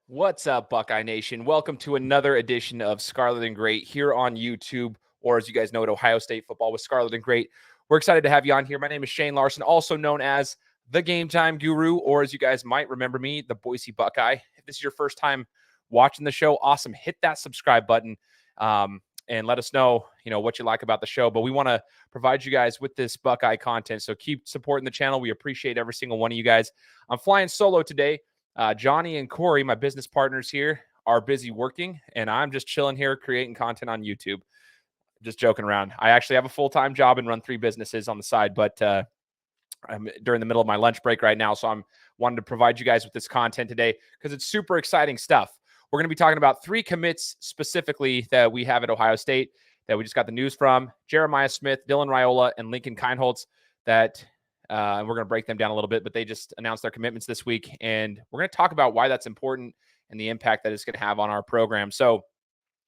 What's up, Buckeye Nation? Welcome to another edition of Scarlet and Great here on YouTube, or as you guys know it, Ohio State Football with Scarlet and Great. We're excited to have you on here. My name is Shane Larson, also known as the Game Time Guru, or as you guys might remember me, the Boise Buckeye. If this is your first time watching the show, awesome. Hit that subscribe button and let us know, what you like about the show. But we want to provide you guys with this Buckeye content, so keep supporting the channel. We appreciate every single one of you guys. I'm flying solo today. Johnny and Corey, my business partners here, are busy working, and I'm just chilling here creating content on YouTube. Just joking around. I actually have a full-time job and run 3 businesses on the side, but I'm during the middle of my lunch break right now, so I'm wanting to provide you guys with this content today because it's super exciting stuff. We're going to be talking about 3 commits specifically that we have at Ohio State that we just got the news from: Jeremiah Smith, Dylan Raiola, and Lincoln Kienholtz. That we're going to break them down a little bit, but they just announced their commitments this week, and we're going to talk about why that's important and the impact that it's going to have on our program. So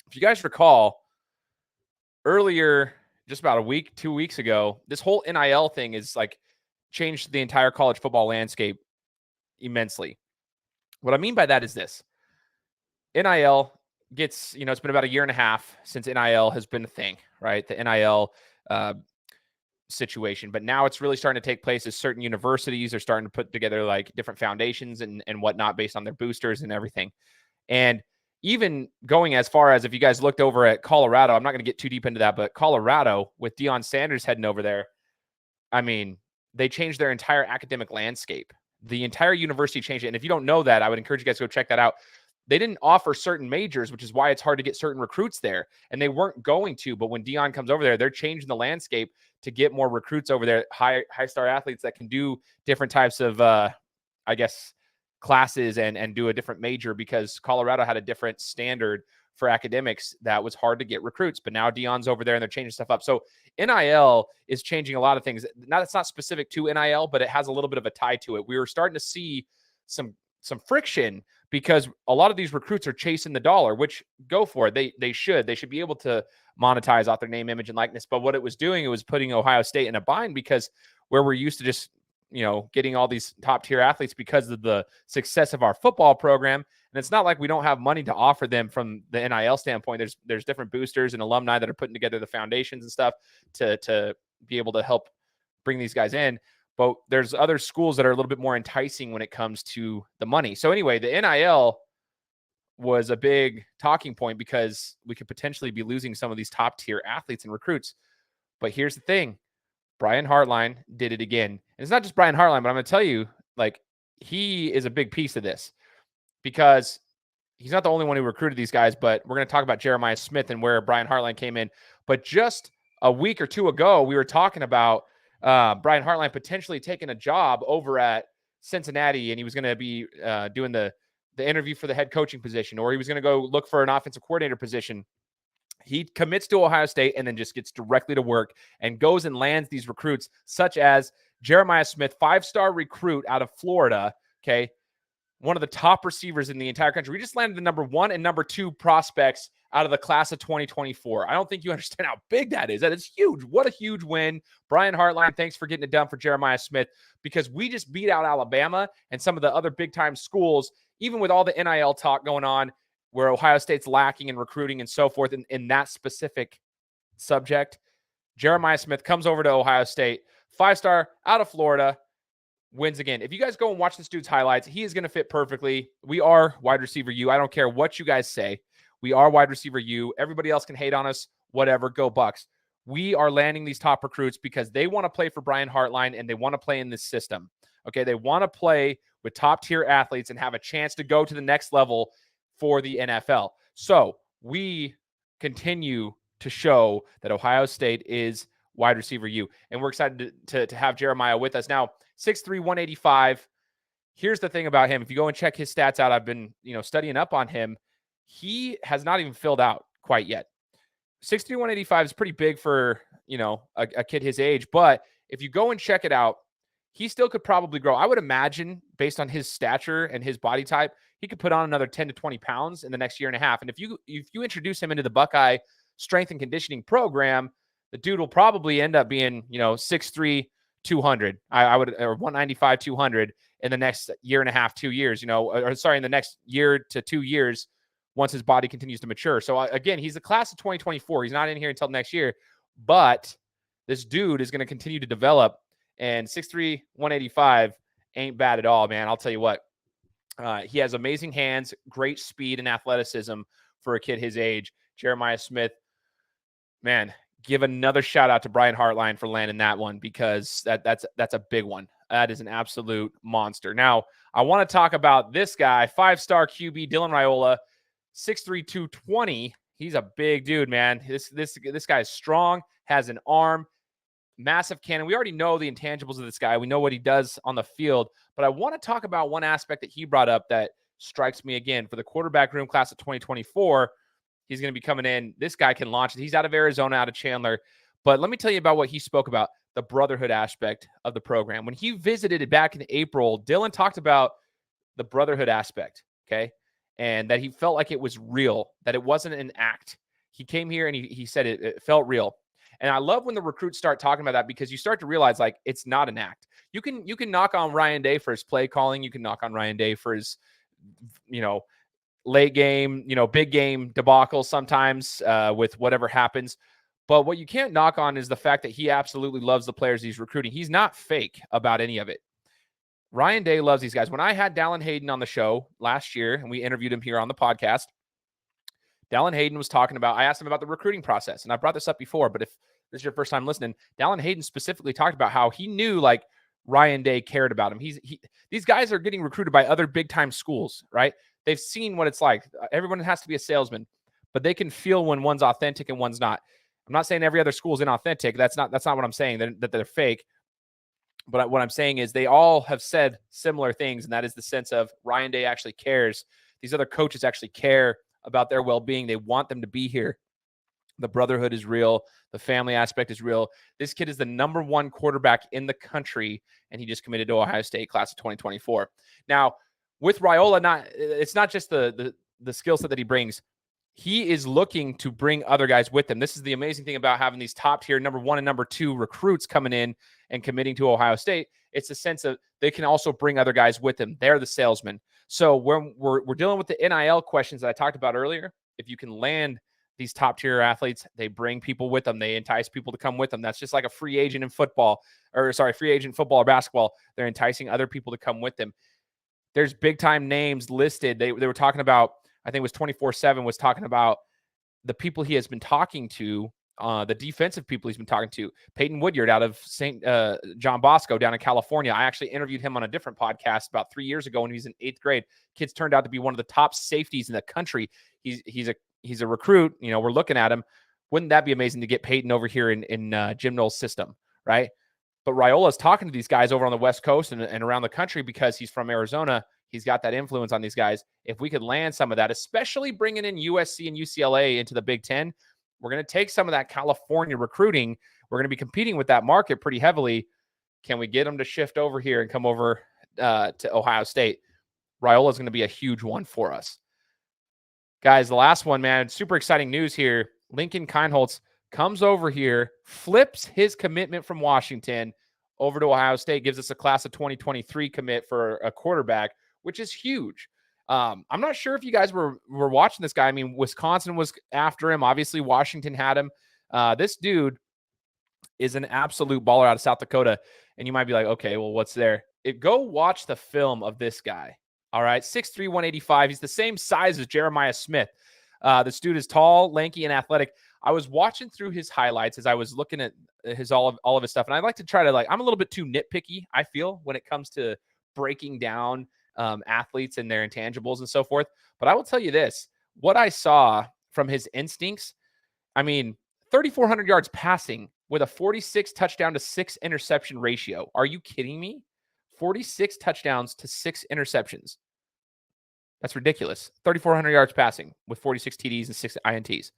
if you guys recall, earlier, just about 2 weeks ago, this whole NIL thing is changed the entire college football landscape immensely. What I mean by that is this: NIL gets, it's been about a year and a half since NIL has been a thing, right? The NIL situation, but now it's really starting to take place as certain universities are starting to put together different foundations and whatnot based on their boosters and everything. And even going as far as, if you guys looked over at Colorado, I'm not going to get too deep into that, but Colorado with Deion Sanders heading over there, I mean, they changed their entire academic landscape. The entire university changed it. And if you don't know that, I would encourage you guys to go check that out. They didn't offer certain majors, which is why it's hard to get certain recruits there. And they weren't going to, but when Deion comes over there, they're changing the landscape to get more recruits over there, high star athletes that can do different types of, classes and do a different major, because Colorado had a different standard for academics that was hard to get recruits. But now Deion's over there and they're changing stuff up. So NIL is changing a lot of things. Now, it's not specific to NIL, but it has a little bit of a tie to it. We were starting to see some friction because a lot of these recruits are chasing the dollar, which, go for it. They should be able to monetize off their name, image, and likeness. But what it was doing, it was putting Ohio State in a bind, because where we're used to just, getting all these top tier athletes because of the success of our football program. And it's not like we don't have money to offer them from the NIL standpoint. There's different boosters and alumni that are putting together the foundations and stuff to be able to help bring these guys in. But there's other schools that are a little bit more enticing when it comes to the money. So anyway, the NIL was a big talking point because we could potentially be losing some of these top tier athletes and recruits. But here's the thing: Brian Hartline did it again. And it's not just Brian Hartline, but I'm going to tell you, he is a big piece of this, because he's not the only one who recruited these guys. But we're going to talk about Jeremiah Smith and where Brian Hartline came in. But just a week or two ago, we were talking about Brian Hartline potentially taking a job over at Cincinnati, and he was going to be doing the interview for the head coaching position, or he was going to go look for an offensive coordinator position. He commits to Ohio State and then just gets directly to work and goes and lands these recruits, such as Jeremiah Smith, 5-star recruit out of Florida. Okay, one of the top receivers in the entire country. We just landed the number 1 and number 2 prospects out of the class of 2024. I don't think you understand how big that is. That is huge. What a huge win. Brian Hartline, thanks for getting it done for Jeremiah Smith, because we just beat out Alabama and some of the other big-time schools, even with all the NIL talk going on, where Ohio State's lacking in recruiting and so forth in that specific subject. Jeremiah Smith comes over to Ohio State, 5-star out of Florida, wins again. If you guys go and watch this dude's highlights, he is going to fit perfectly. We are wide receiver U. I don't care what you guys say. We are wide receiver U. Everybody else can hate on us. Whatever. Go Bucks. We are landing these top recruits because they want to play for Brian Hartline and they want to play in this system. Okay. They want to play with top tier athletes and have a chance to go to the next level for the NFL. So we continue to show that Ohio State is wide receiver U. And we're excited to have Jeremiah with us. Now, 6'3", 185. Here's the thing about him. If you go and check his stats out, I've been, studying up on him. He has not even filled out quite yet. 6'3", 185 is pretty big for, a kid his age. But if you go and check it out, he still could probably grow. I would imagine, based on his stature and his body type, he could put on another 10 to 20 pounds in the next year and a half. And if you introduce him into the Buckeye strength and conditioning program, the dude will probably end up being, 6'3", 200. I would, or 195, 200 in the next year and a half, 2 years, in the next year to 2 years once his body continues to mature. So again, he's the class of 2024. He's not in here until next year, but this dude is going to continue to develop, and 6'3", 185 ain't bad at all, man. I'll tell you what. He has amazing hands, great speed and athleticism for a kid his age. Jeremiah Smith, man, give another shout out to Brian Hartline for landing that one, because that's a big one. That is an absolute monster. Now, I want to talk about this guy, 5-star QB Dylan Raiola, 6'3", 220. He's a big dude, man. This guy is strong, has an arm, massive cannon. We already know the intangibles of this guy. We know what he does on the field, but I want to talk about one aspect that he brought up that strikes me again. For the quarterback room class of 2024, he's going to be coming in. This guy can launch it. He's out of Arizona, out of Chandler. But let me tell you about what he spoke about, the brotherhood aspect of the program. When he visited it back in April, Dylan talked about the brotherhood aspect, okay? And that he felt like it was real, that it wasn't an act. He came here and he said it felt real. And I love when the recruits start talking about that, because you start to realize, like, it's not an act. You can knock on Ryan Day for his play calling. You can knock on Ryan Day for his, late game, big game debacle sometimes with whatever happens. But what you can't knock on is the fact that he absolutely loves the players he's recruiting. He's not fake about any of it. Ryan Day loves these guys. When I had Dallin Hayden on the show last year, and we interviewed him here on the podcast, Dallin Hayden was talking about, I asked him about the recruiting process, and I brought this up before, but if this is your first time listening, Dallin Hayden specifically talked about how he knew, like, Ryan Day cared about him. These guys are getting recruited by other big-time schools, right? They've seen what it's like. Everyone has to be a salesman, but they can feel when one's authentic and one's not. I'm not saying every other school is inauthentic. That's not what I'm saying, that they're fake. But what I'm saying is they all have said similar things, and that is the sense of Ryan Day actually cares. These other coaches actually care about their well-being. They want them to be here. The brotherhood is real. The family aspect is real. This kid is the #1 quarterback in the country, and he just committed to Ohio State, class of 2024. Now, with Raiola, it's not just the skill set that he brings. He is looking to bring other guys with him. This is the amazing thing about having these top-tier #1 and #2 recruits coming in and committing to Ohio State. It's a sense of they can also bring other guys with them. They're the salesmen. So when we're dealing with the NIL questions that I talked about earlier, if you can land these top-tier athletes, they bring people with them. They entice people to come with them. That's just like a free agent in football, free agent football or basketball. They're enticing other people to come with them. There's big-time names listed. They were talking about, I think it was 24/7 was talking about the people he has been talking to, the defensive people he's been talking to. Peyton Woodyard out of St. John Bosco down in California. I actually interviewed him on a different podcast about 3 years ago when he was in 8th grade. Kid's turned out to be one of the top safeties in the country. He's a recruit. We're looking at him. Wouldn't that be amazing to get Peyton over here in Jim Knowles' system, right? But Raiola's talking to these guys over on the West Coast and around the country because he's from Arizona. He's got that influence on these guys. If we could land some of that, especially bringing in USC and UCLA into the Big Ten, we're going to take some of that California recruiting. We're going to be competing with that market pretty heavily. Can we get them to shift over here and come over to Ohio State? Raiola is going to be a huge one for us. Guys, the last one, man, super exciting news here. Lincoln Kienholtz comes over here, flips his commitment from Washington over to Ohio State, gives us a class of 2023 commit for a quarterback, which is huge. I'm not sure if you guys were watching this guy. I mean, Wisconsin was after him. Obviously, Washington had him. This dude is an absolute baller out of South Dakota. And you might be like, okay, well, what's there? Go watch the film of this guy. All right, 6'3", 185. He's the same size as Jeremiah Smith. This dude is tall, lanky, and athletic. I was watching through his highlights as I was looking at all of his stuff, and I like to try to, I'm a little bit too nitpicky, I feel, when it comes to breaking down athletes and their intangibles and so forth. But I will tell you this, what I saw from his instincts, 3,400 yards passing with a 46 touchdown to 6 interception ratio. Are you kidding me? 46 touchdowns to 6 interceptions. That's ridiculous. 3,400 yards passing with 46 TDs and 6 INTs.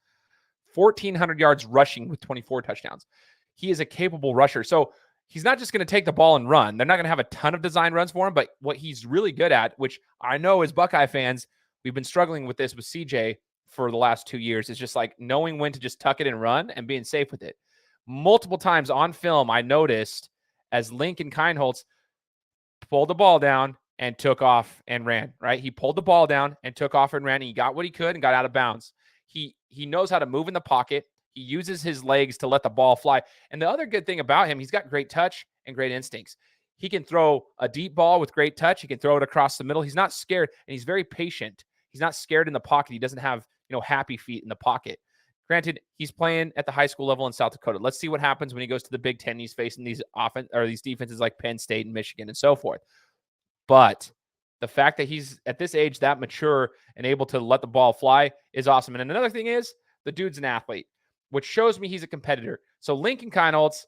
1,400 yards rushing with 24 touchdowns. He is a capable rusher. So he's not just going to take the ball and run. They're not going to have a ton of design runs for him, but what he's really good at, which I know as Buckeye fans, we've been struggling with this with CJ for the last 2 years, is just like knowing when to just tuck it and run and being safe with it. Multiple times on film, I noticed as Lincoln Kienholtz pulled the ball down and took off and ran, right? He pulled the ball down and took off and ran. And he got what he could and got out of bounds. He knows how to move in the pocket. He uses his legs to let the ball fly. And the other good thing about him, he's got great touch and great instincts. He can throw a deep ball with great touch. He can throw it across the middle. He's not scared, and he's very patient. He's not scared in the pocket. He doesn't have, happy feet in the pocket. Granted, he's playing at the high school level in South Dakota. Let's see what happens when he goes to the Big Ten. He's facing these defenses like Penn State and Michigan and so forth. But the fact that he's at this age that mature and able to let the ball fly is awesome. And another thing is the dude's an athlete, which shows me he's a competitor. So Lincoln Kienholtz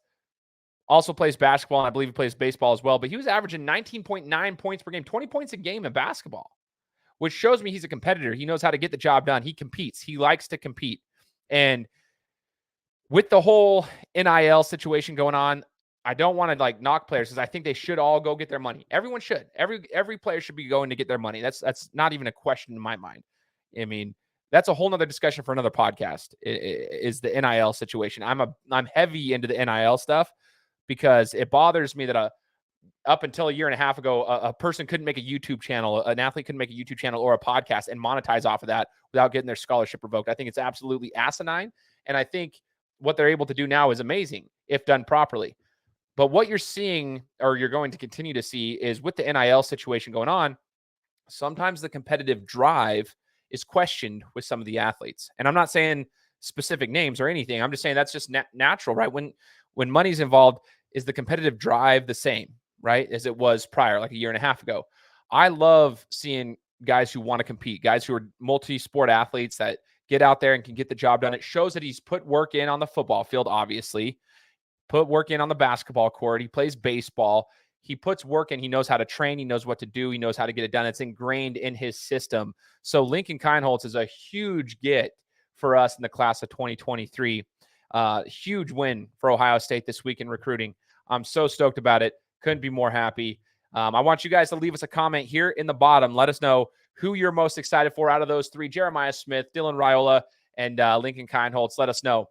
also plays basketball, and I believe he plays baseball as well. But he was averaging 19.9 points per game, 20 points a game in basketball, which shows me he's a competitor. He knows how to get the job done. He competes. He likes to compete. And with the whole NIL situation going on, I don't want to knock players because I think they should all go get their money. Everyone should. Every player should be going to get their money. That's not even a question in my mind. I mean, that's a whole nother discussion for another podcast. Is the NIL situation. I'm heavy into the NIL stuff because it bothers me that up until a year and a half ago, a person couldn't make a YouTube channel, an athlete couldn't make a YouTube channel or a podcast and monetize off of that without getting their scholarship revoked. I think it's absolutely asinine. And I think what they're able to do now is amazing if done properly. But what you're seeing, or you're going to continue to see, is with the NIL situation going on, sometimes the competitive drive is questioned with some of the athletes. And I'm not saying specific names or anything. I'm just saying that's just natural, right? When money's involved, is the competitive drive the same, right, as it was prior, like a year and a half ago? I love seeing guys who want to compete, guys who are multi-sport athletes that get out there and can get the job done. It shows that he's put work in on the football field, obviously. Put work in on the basketball court. He plays baseball. He puts work in. He knows how to train. He knows what to do. He knows how to get it done. It's ingrained in his system. So Lincoln Kienholtz is a huge get for us in the class of 2023. Huge win for Ohio State this week in recruiting. I'm so stoked about it. Couldn't be more happy. I want you guys to leave us a comment here in the bottom. Let us know who you're most excited for out of those three: Jeremiah Smith, Dylan Raiola, and Lincoln Kienholtz. Let us know.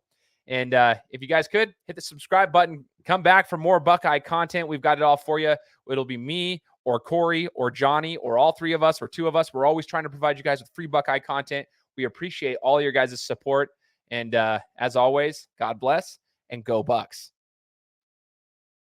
And if you guys could, hit the subscribe button. Come back for more Buckeye content. We've got it all for you. It'll be me or Corey or Johnny or all three of us or two of us. We're always trying to provide you guys with free Buckeye content. We appreciate all your guys' support. And as always, God bless and go Bucks.